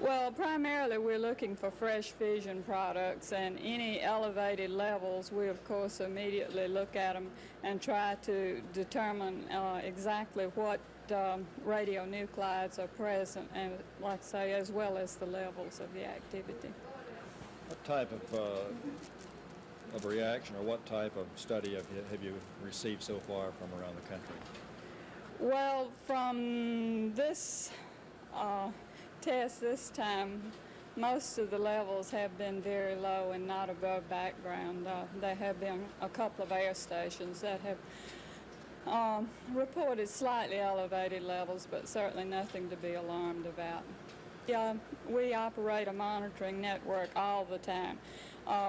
Well, primarily we're looking for fresh fission products, and any elevated levels, we of course immediately look at them and try to determine exactly what radionuclides are present, and like I say, as well as the levels of the activity. What type of reaction or what type of study have you received so far from around the country? Well, from this test this time, most of the levels have been very low and not above background. There have been a couple of air stations that have reported slightly elevated levels, but certainly nothing to be alarmed about. We operate a monitoring network all the time.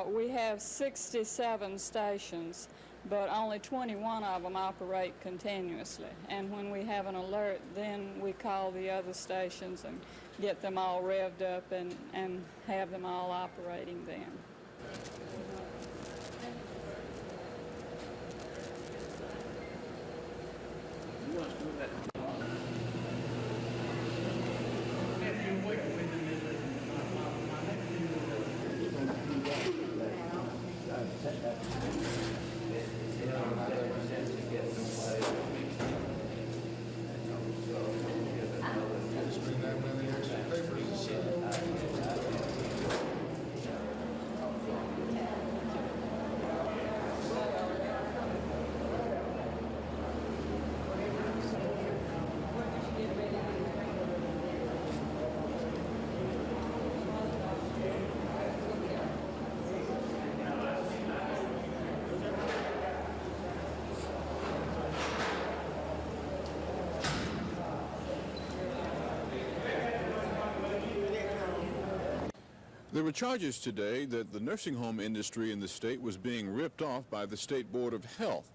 We have 67 stations, but only 21 of them operate continuously. And when we have an alert, then we call the other stations and get them all revved up and have them all operating then. There were charges today that the nursing home industry in the state was being ripped off by the State Board of Health.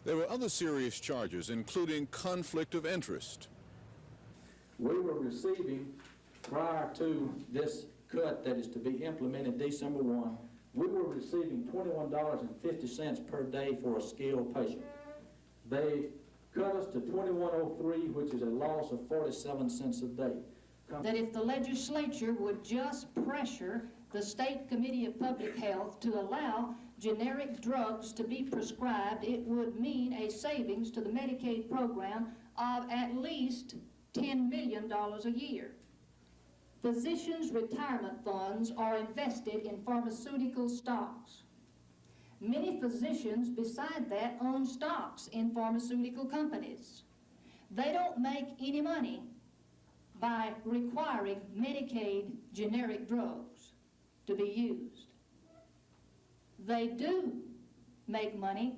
There were other serious charges, including conflict of interest. We were receiving, prior to this cut that is to be implemented December 1, we were receiving $21.50 per day for a skilled patient. They cut us to $21.03, which is a loss of 47 cents a day. That if the legislature would just pressure the State Committee of Public Health to allow generic drugs to be prescribed, it would mean a savings to the Medicaid program of at least $10 million a year. Physicians' retirement funds are invested in pharmaceutical stocks. Many physicians, beside that, own stocks in pharmaceutical companies. They don't make any money by requiring Medicaid generic drugs to be used. They do make money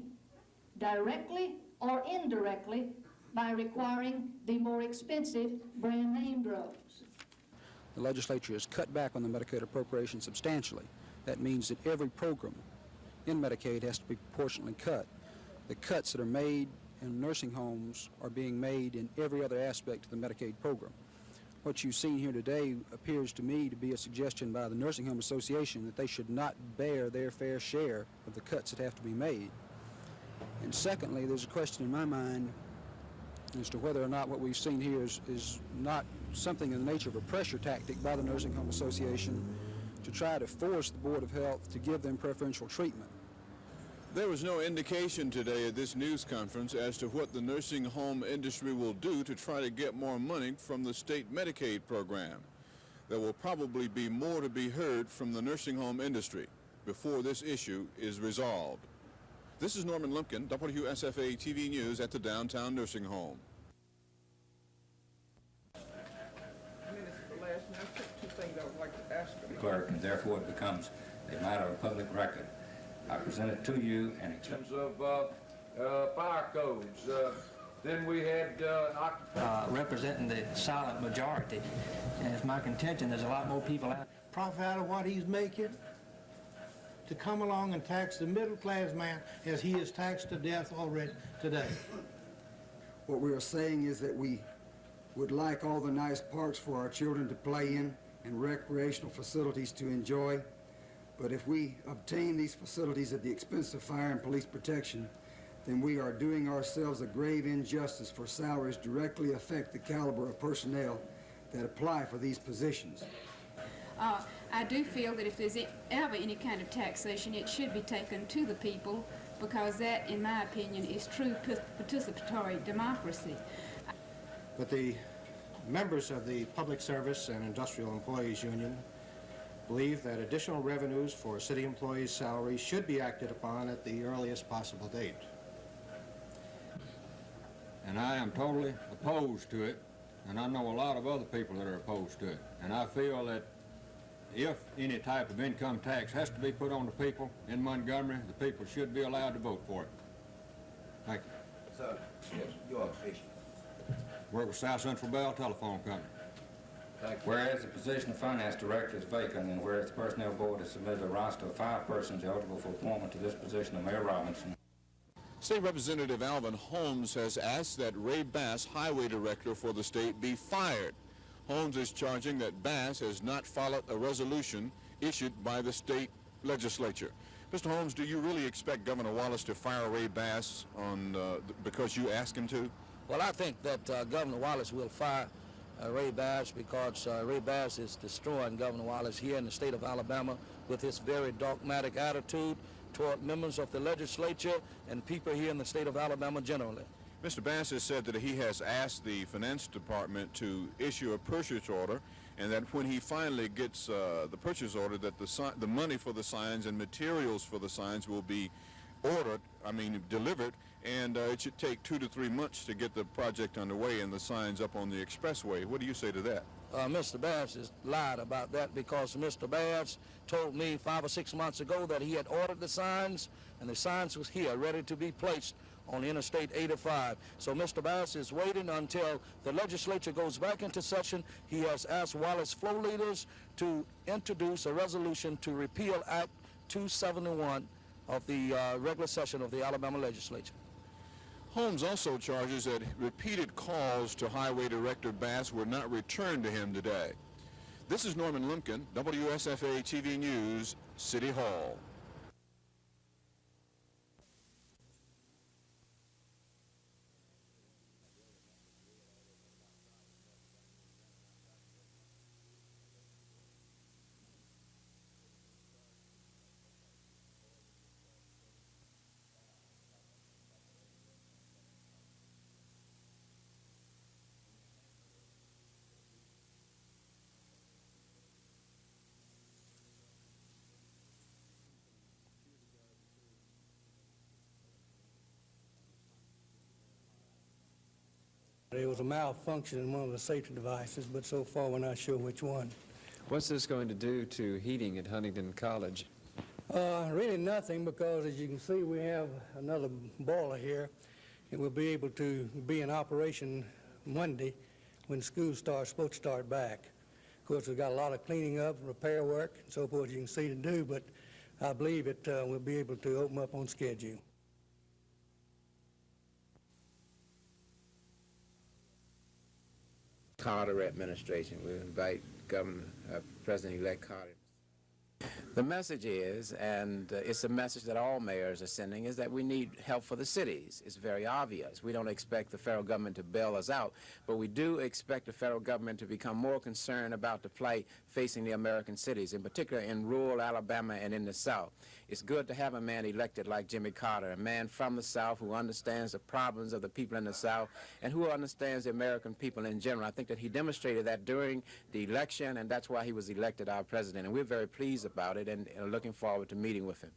directly or indirectly by requiring the more expensive brand name drugs. The legislature has cut back on the Medicaid appropriation substantially. That means that every program in Medicaid has to be proportionally cut. The cuts that are made in nursing homes are being made in every other aspect of the Medicaid program. What you've seen here today appears to me to be a suggestion by the Nursing Home Association that they should not bear their fair share of the cuts that have to be made. And secondly, there's a question in my mind as to whether or not what we've seen here is not something in the nature of a pressure tactic by the Nursing Home Association to try to force the Board of Health to give them preferential treatment. There was no indication today at this news conference as to what the nursing home industry will do to try to get more money from the state Medicaid program. There will probably be more to be heard from the nursing home industry before this issue is resolved. This is Norman Lumpkin, WSFA TV News at the downtown nursing home. Two things I would like to ask the clerk, and therefore it becomes a matter of public record. I present it to you in terms of fire codes. Then we had representing the silent majority, and it's my contention there's a lot more people out. Profit out of what he's making to come along and tax the middle class man as he is taxed to death already today. What we are saying is that we would like all the nice parks for our children to play in and recreational facilities to enjoy. But if we obtain these facilities at the expense of fire and police protection, then we are doing ourselves a grave injustice, for salaries directly affect the caliber of personnel that apply for these positions. I do feel that if there's ever any kind of taxation, it should be taken to the people, because that, in my opinion, is true participatory democracy. But the members of the Public Service and Industrial Employees Union believe that additional revenues for city employees' salaries should be acted upon at the earliest possible date. And I am totally opposed to it, and I know a lot of other people that are opposed to it. And I feel that if any type of income tax has to be put on the people in Montgomery, the people should be allowed to vote for it. Thank you. Sir, yes, you are patient. Work with South Central Bell Telephone Company. Whereas the position of Finance Director is vacant, and whereas the Personnel Board has submitted a roster of 5 persons eligible for appointment to this position of Mayor Robinson. State Representative Alvin Holmes has asked that Ray Bass, Highway Director for the state, be fired. Holmes is charging that Bass has not followed a resolution issued by the state legislature. Mr. Holmes, do you really expect Governor Wallace to fire Ray Bass because you asked him to? Well, I think that Governor Wallace will fire Ray Bass, because Ray Bass is destroying Governor Wallace here in the state of Alabama with his very dogmatic attitude toward members of the legislature and people here in the state of Alabama generally. Mr. Bass has said that he has asked the Finance Department to issue a purchase order, and that when he finally gets the purchase order, that the money for the signs and materials for the signs will be delivered, and it should take 2 to 3 months to get the project underway and the signs up on the expressway. What do you say to that? Mr. Bass has lied about that, because Mr. Bass told me 5 or 6 months ago that he had ordered the signs, and the signs was here ready to be placed on Interstate 85. So Mr. Bass is waiting until the legislature goes back into session. He has asked Wallace floor leaders to introduce a resolution to repeal Act 271 of the regular session of the Alabama legislature. Holmes also charges that repeated calls to Highway Director Bass were not returned to him today. This is Norman Lumpkin, WSFA TV News, City Hall. There was a malfunction in one of the safety devices, but so far we're not sure which one. What's this going to do to heating at Huntington College? Really nothing, because as you can see, we have another boiler here, and we'll be able to be in operation Monday when school supposed to start back. Of course, we've got a lot of cleaning up, repair work, and so forth you can see to do, but I believe that we'll be able to open up on schedule. Carter administration. We invite President-elect Carter. The message is, and it's a message that all mayors are sending, is that we need help for the cities. It's very obvious. We don't expect the federal government to bail us out, but we do expect the federal government to become more concerned about the plight facing the American cities, in particular in rural Alabama and in the South. It's good to have a man elected like Jimmy Carter, a man from the South who understands the problems of the people in the South and who understands the American people in general. I think that he demonstrated that during the election, and that's why he was elected our president, and we're very pleased about it and looking forward to meeting with him.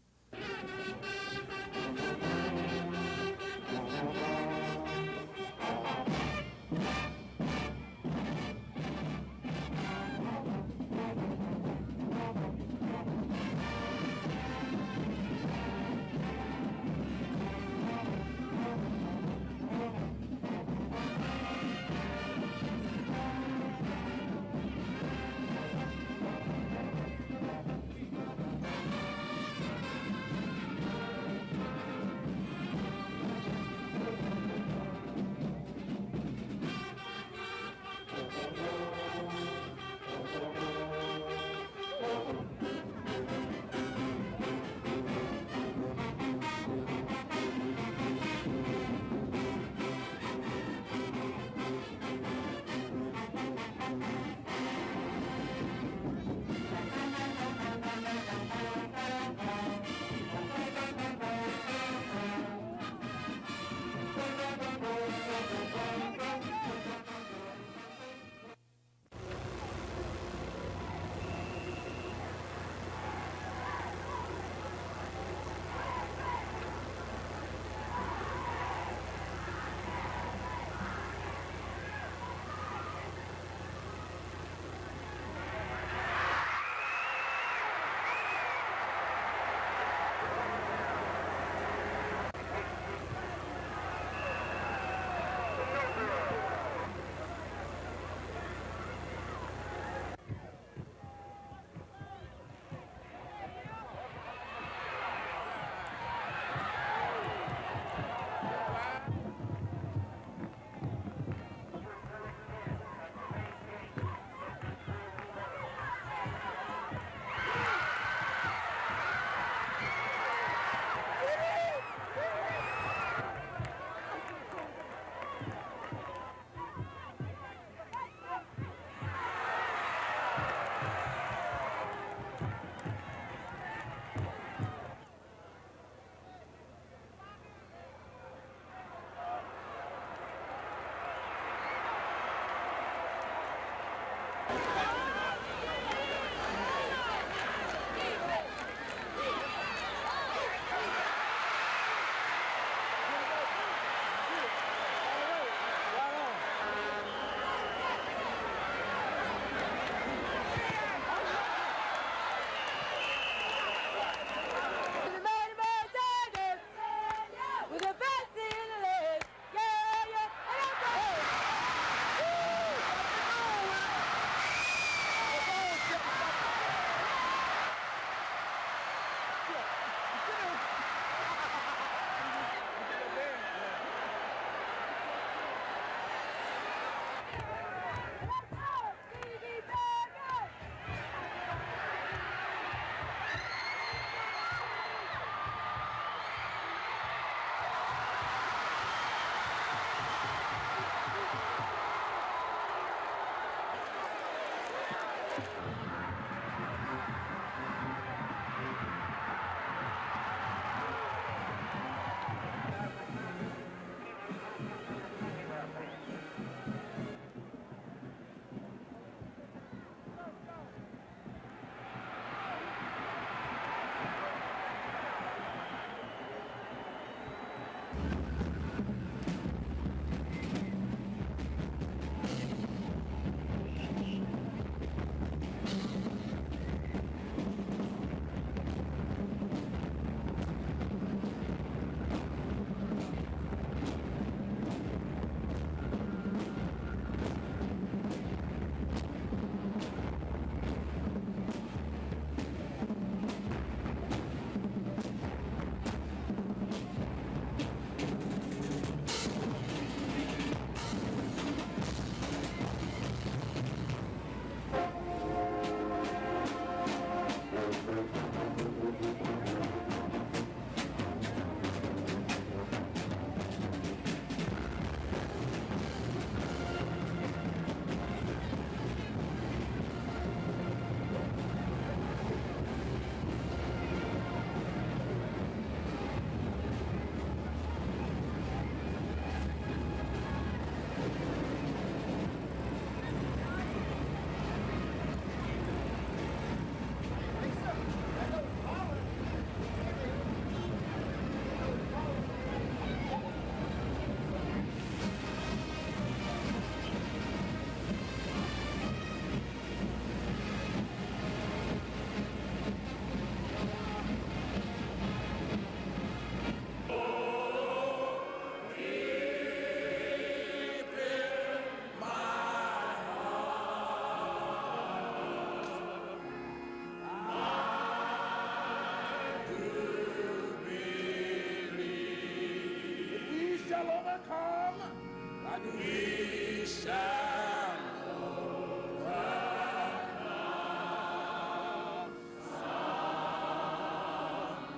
we shall overcome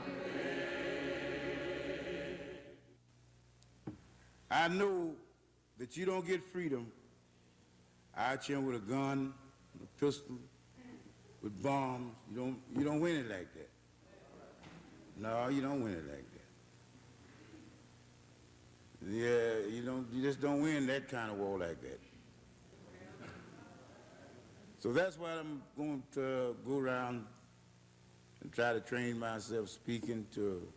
someday. I know that you don't get freedom out here with a gun, a pistol, with bombs. You don't win it like that. No, you don't win it like that. Yeah, you just don't win that kind of war like that. So that's why I'm going to go around and try to train myself speaking to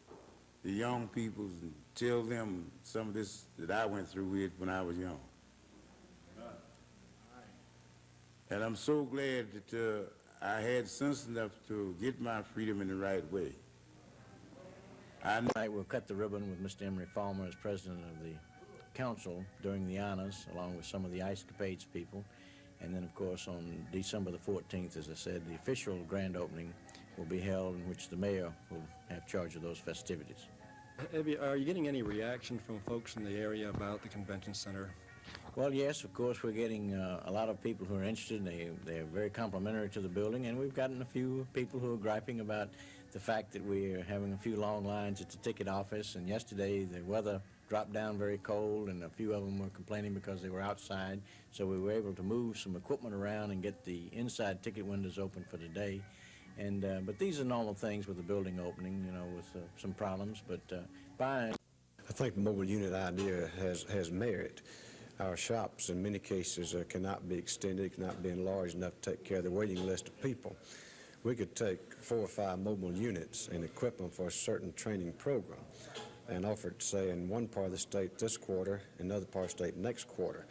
the young people and tell them some of this that I went through with when I was young. And I'm so glad that I had sense enough to get my freedom in the right way. Tonight we'll cut the ribbon with Mr. Emery Farmer as president of the council during the honors, along with some of the Ice Capades people. And then, of course, on December the 14th, as I said, the official grand opening will be held in which the mayor will have charge of those festivities. Are you getting any reaction from folks in the area about the convention center? Well, yes, of course, we're getting a lot of people who are interested. They're very complimentary to the building, and we've gotten a few people who are griping about the fact that we're having a few long lines at the ticket office. And yesterday, the weather dropped down very cold, and a few of them were complaining because they were outside. So we were able to move some equipment around and get the inside ticket windows open for today. And but these are normal things with the building opening, you know, with some problems. But by I think the mobile unit idea has merit. Our shops, in many cases, cannot be extended, cannot be enlarged enough to take care of the waiting list of people. We could take 4 or 5 mobile units and equip them for a certain training program and offer it, say, in one part of the state this quarter, another part of the state next quarter.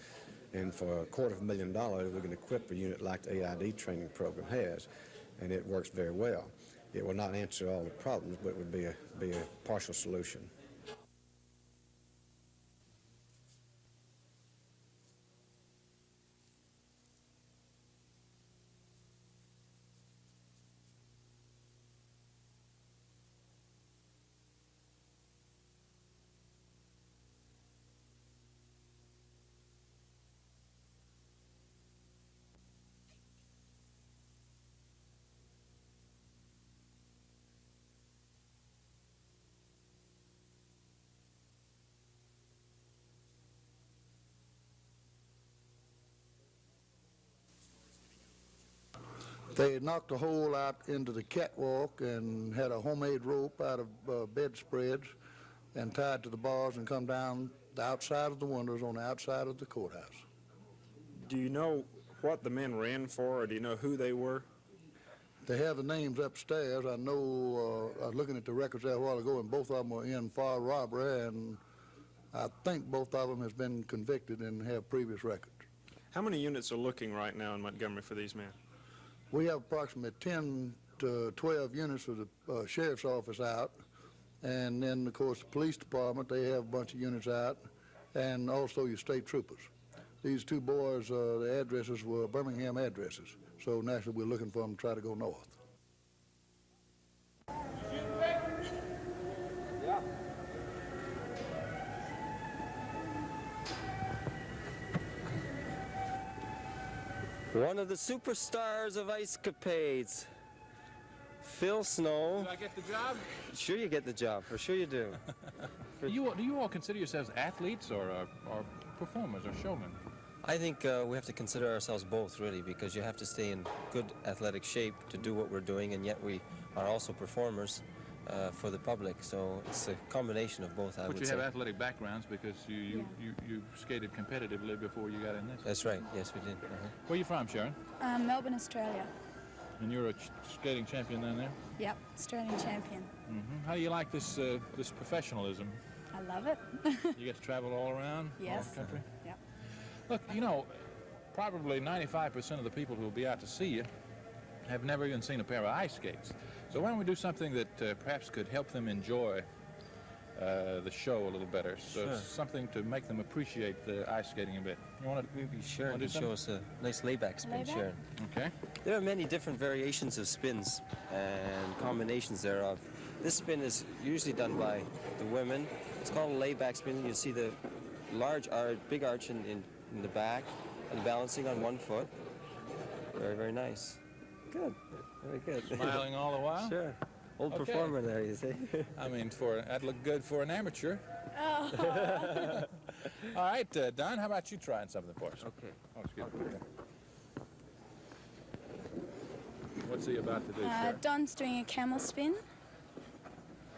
And for $250,000, we can equip a unit like the AID training program has, and it works very well. It will not answer all the problems, but it would be a partial solution. They knocked a hole out into the catwalk and had a homemade rope out of bedspreads and tied to the bars and come down the outside of the windows on the outside of the courthouse. Do you know what the men ran for, or do you know who they were? They have the names upstairs. I know, I was looking at the records there a while ago, and both of them were in foul robbery, and I think both of them has been convicted and have previous records. How many units are looking right now in Montgomery for these men? We have approximately 10 to 12 units of the sheriff's office out, and then, of course, the police department, they have a bunch of units out, and also your state troopers. These 2 boys, the addresses were Birmingham addresses, so naturally we're looking for them to try to go north. One of the superstars of Ice Capades, Phil Snow. Do I get the job? Sure you get the job, for sure you do. Do you all consider yourselves athletes or performers or showmen? I think we have to consider ourselves both, really, because you have to stay in good athletic shape to do what we're doing, and yet we are also performers for the public. So it's a combination of both, I would say. But you have athletic backgrounds because you skated competitively before you got in this. That's right. Yes, we did. Where are you from, Sharon? Melbourne, Australia. And you're a skating champion down there? Yep, Australian champion. Mm-hmm. How do you like this this professionalism? I love it. You get to travel all around? Yes. All the country? Yep. Look, you know, probably 95% of the people who will be out to see you have never even seen a pair of ice skates. So why don't we do something that perhaps could help them enjoy the show a little better? So Sure. something to make them appreciate the ice skating a bit. You want to? Maybe Sharon can show us a nice layback spin, Sharon. Okay. There are many different variations of spins and combinations thereof. This spin is usually done by the women. It's called a layback spin. You see the big arch in the back, and balancing on one foot. Very, very nice. Good. Very good. Smiling all the while? Sure. Old Okay. performer there, you see. I mean, that'd look good for an amateur. Oh. All right, Don, how about you trying something for us? Okay. Oh, excuse me. What's he about to do, sir? Don's doing a camel spin,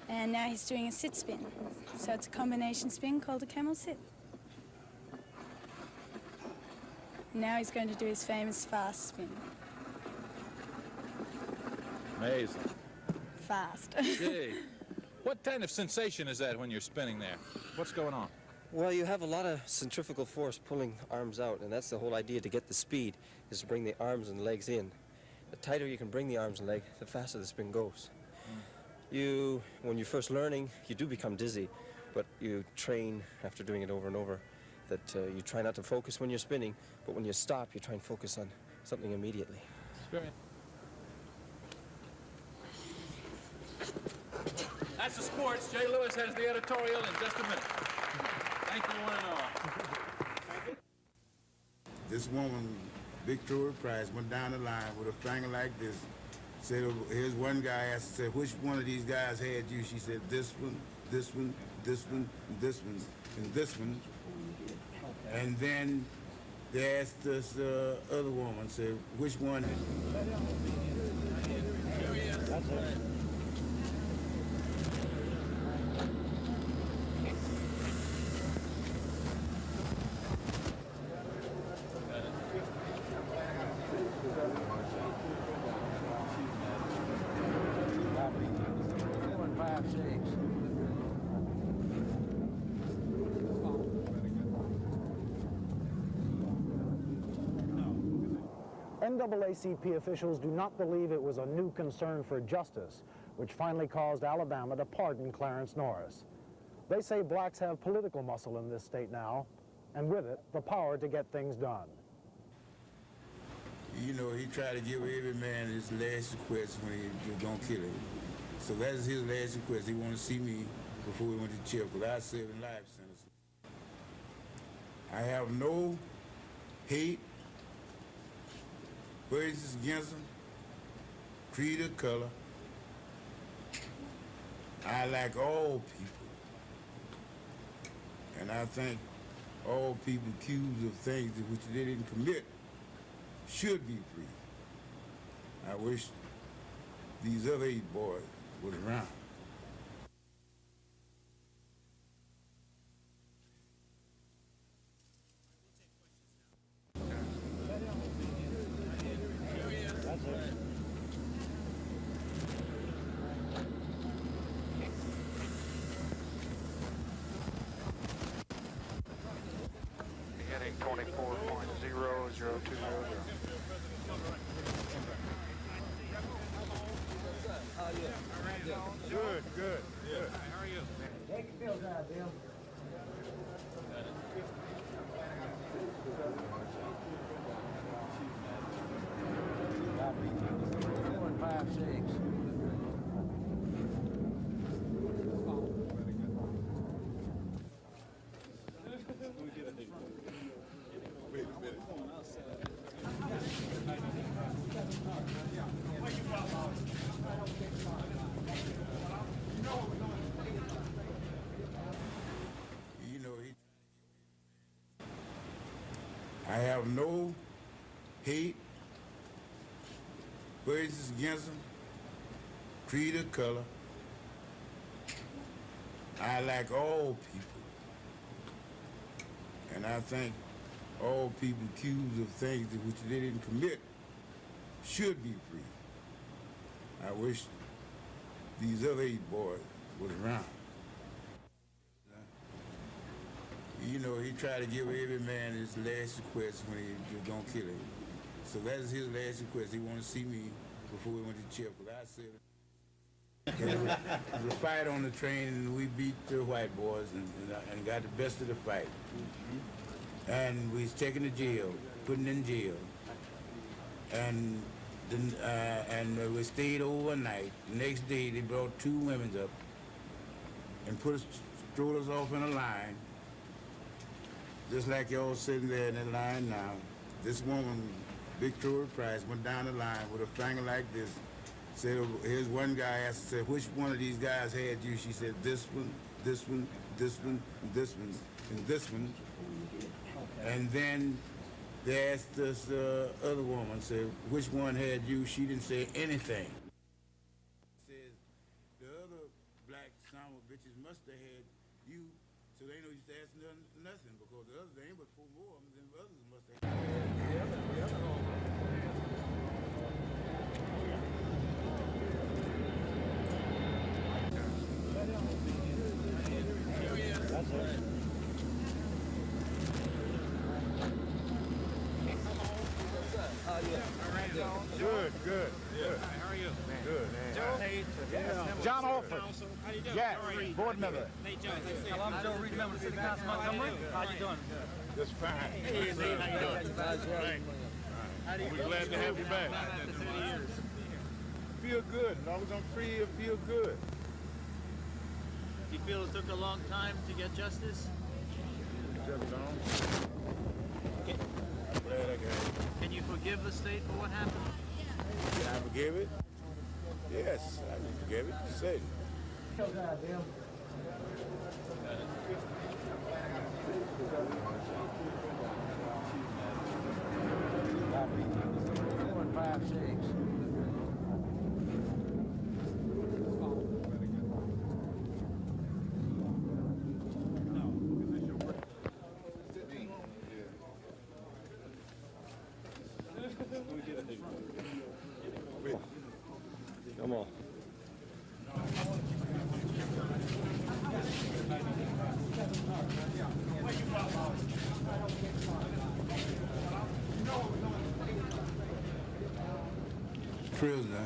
and now he's doing a sit spin. So it's a combination spin called a camel sit. Now he's going to do his famous fast spin. Amazing. Fast. Gee. What kind of sensation is that when you're spinning there? What's going on? Well, you have a lot of centrifugal force pulling arms out, and that's the whole idea to get the speed, is to bring the arms and legs in. The tighter you can bring the arms and leg, the faster the spin goes. When you're first learning, you do become dizzy, but you train after doing it over and over that you try not to focus when you're spinning, but when you stop, you try and focus on something immediately. Experience. That's the sports. Jay Lewis has the editorial in just a minute. Thank you, one and all. This woman, Victoria Price, went down the line with a finger like this. Said, here's one guy asked, said, which one of these guys had you? She said, this one, this one, this one, this one, and this one. And then they asked this other woman, said, which one? That's it. NAACP officials do not believe it was a new concern for justice, which finally caused Alabama to pardon Clarence Norris. They say blacks have political muscle in this state now, and with it, the power to get things done. You know, he tried to give every man his last request when he was going to kill him. So that's his last request. He wanted to see me before he went to jail, because I served in life sentence. I have no hate, prejudice against him, creed or color. I like all people. And I think all people accused of things which they didn't commit should be free. I wish these other 8 boys was around. Beginning 24.00200. Good, good. Yeah. How are you? Take your pills out, Bill. You know, I have no hate, prejudice against him, creed or color. I like all people. And I think all people accused of things which they didn't commit should be free. I wish these other 8 boys was around. You know, he tried to give every man his last request when he was going to kill him. So that's his last request. He wanted to see me before we went to jail, because I said it was a fight on the train, and we beat the white boys and got the best of the fight. And we was taken to jail, putting in jail. And we stayed overnight. The next day, they brought 2 women up and strolled us off in a line just like y'all sitting there in the line now, this woman, Victoria Price, went down the line with a finger like this. Said, here's one guy asked, said, which one of these guys had you? She said, this one, this one, this one, this one, and this one. And then they asked this other woman, said, which one had you? She didn't say anything. Says, the other black son of bitches must have had you, so they know you ask nothing, because the others, they ain't but 4 more of them, then the others must have had. Good, good. How are you? Good, man. John Alford. How you doing? Yeah, board member. Hey, Joe. Hello, I'm Joe Reed, member of the City Council of Montgomery. How you doing? Just fine. Hey, Nate, how you doing? We're glad to have you back. Feel good. As long as I'm free, it feel good. Do you feel it took a long time to get justice? I'm glad I got it. Can you forgive the state for what happened? Can I forgive it? Yes, I can forgive it. Say it. Come on. Prisoner,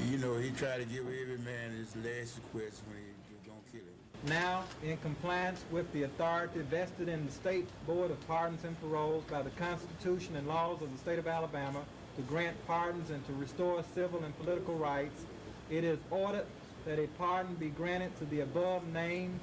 you know, he tried to give every man his last request when he was gonna kill him. Now, in compliance with the authority vested in the State Board of Pardons and Paroles by the Constitution and laws of the state of Alabama to grant pardons and to restore civil and political rights, it is ordered that a pardon be granted to the above named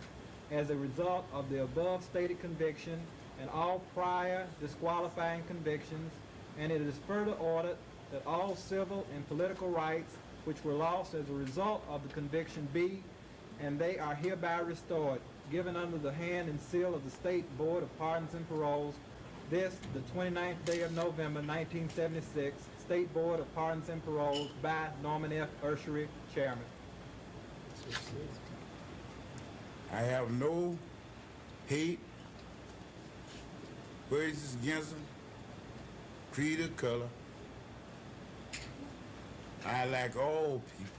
as a result of the above stated conviction and all prior disqualifying convictions, and it is further ordered that all civil and political rights which were lost as a result of the conviction be, and they are hereby restored, given under the hand and seal of the State Board of Pardons and Paroles, this, the 29th day of November, 1976, State Board of Pardons and Paroles by Norman F. Urshery, Chairman. I have no hate, prejudice against them, creed or color. I like all people.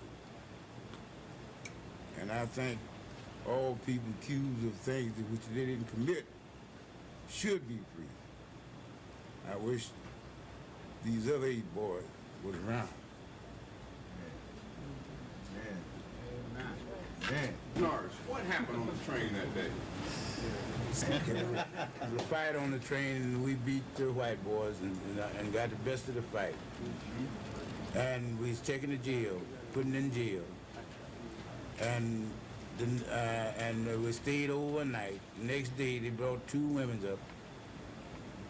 And I think all people accused of things which they didn't commit should be free. I wish these other 8 boys was around. Man, Norris, what happened on the train that day? There was a fight on the train, and we beat the white boys and got the best of the fight. And we was taken to jail, put in jail. And we stayed overnight. The next day, they brought 2 women up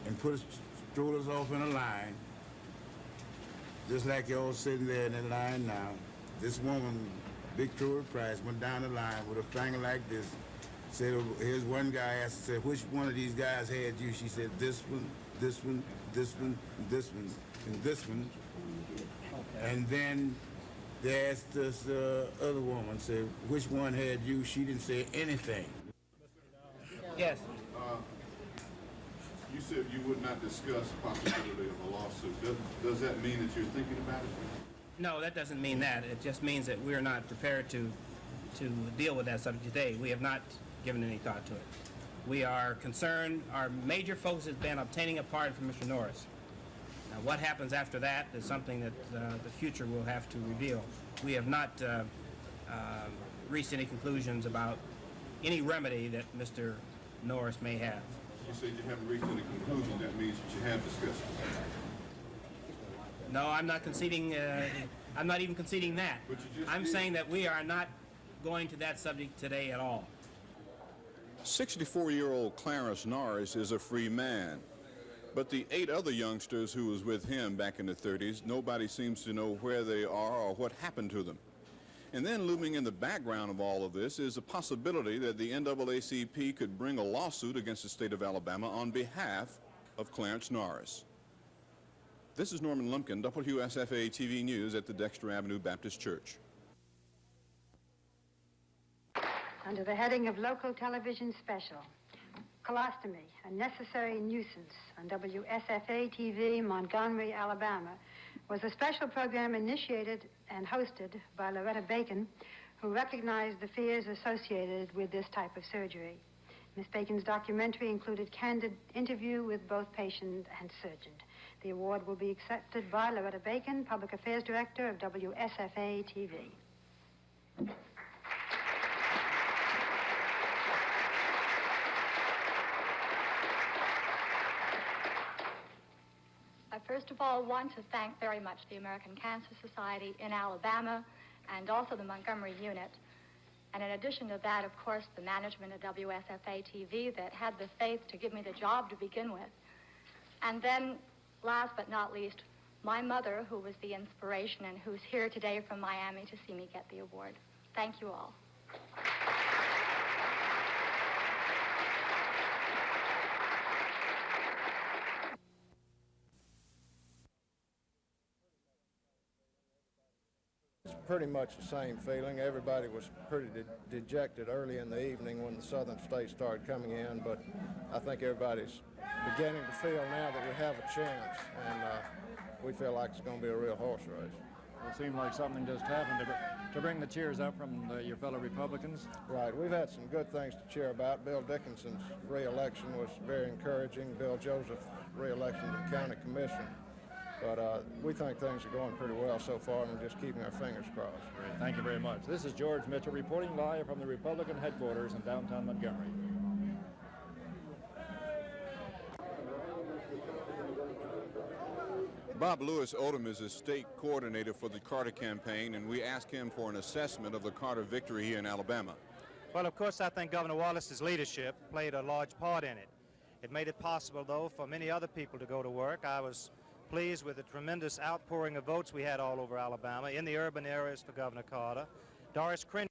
and strolled us off in a line, just like y'all sitting there in the line now. This woman, Victoria Price, went down the line with a finger like this. Said, here's one guy asked, said, which one of these guys had you? She said, this one, this one, this one, this one, and this one. And then they asked this other woman, said, which one had you? She didn't say anything. Yes. You said you would not discuss possibility of a lawsuit. Does that mean that you're thinking about it? No, that doesn't mean that. It just means that we're not prepared to deal with that subject today. We have not given any thought to it. We are concerned, our major focus has been obtaining a pardon from Mr. Norris. Now, what happens after that is something that the future will have to reveal. We have not reached any conclusions about any remedy that Mr. Norris may have. You said you haven't reached any conclusion. That means that you have discussed it. No, I'm not conceding, I'm not even conceding that. But you just I'm did. saying that we are not going to that subject today at all. 64-year-old Clarence Norris is a free man. But the 8 other youngsters who was with him back in the 30s, nobody seems to know where they are or what happened to them. And then looming in the background of all of this is the possibility that the NAACP could bring a lawsuit against the state of Alabama on behalf of Clarence Norris. This is Norman Lumpkin, WSFA TV News at the Dexter Avenue Baptist Church. Under the heading of Local Television Special, Colostomy, a Necessary Nuisance on WSFA TV, Montgomery, Alabama, was a special program initiated and hosted by Loretta Bacon, who recognized the fears associated with this type of surgery. Ms. Bacon's documentary included candid interview with both patient and surgeon. The award will be accepted by Loretta Bacon, Public Affairs Director of WSFA TV. I first of all want to thank very much the American Cancer Society in Alabama and also the Montgomery unit. And in addition to that, of course, the management of WSFA TV that had the faith to give me the job to begin with. And then, last but not least, my mother, who was the inspiration and who's here today from Miami to see me get the award. Thank you all. Pretty much the same feeling. Everybody was pretty dejected early in the evening when the southern states started coming in, but I think everybody's beginning to feel now that we have a chance, and we feel like it's going to be a real horse race. It seemed like something just happened to bring the cheers up from your fellow Republicans. Right. We've had some good things to cheer about. Bill Dickinson's re-election was very encouraging. Bill Joseph's re-election to the county commission. But we think things are going pretty well so far, and we're just keeping our fingers crossed. Great. Thank you very much. This is George Mitchell reporting live from the Republican headquarters in downtown Montgomery. Bob Lewis Odom is the state coordinator for the Carter campaign, and we asked him for an assessment of the Carter victory here in Alabama. Well, of course, I think Governor Wallace's leadership played a large part in it. It made it possible, though, for many other people to go to work. I was pleased with the tremendous outpouring of votes we had all over Alabama in the urban areas for Governor Carter. Doris Crenshaw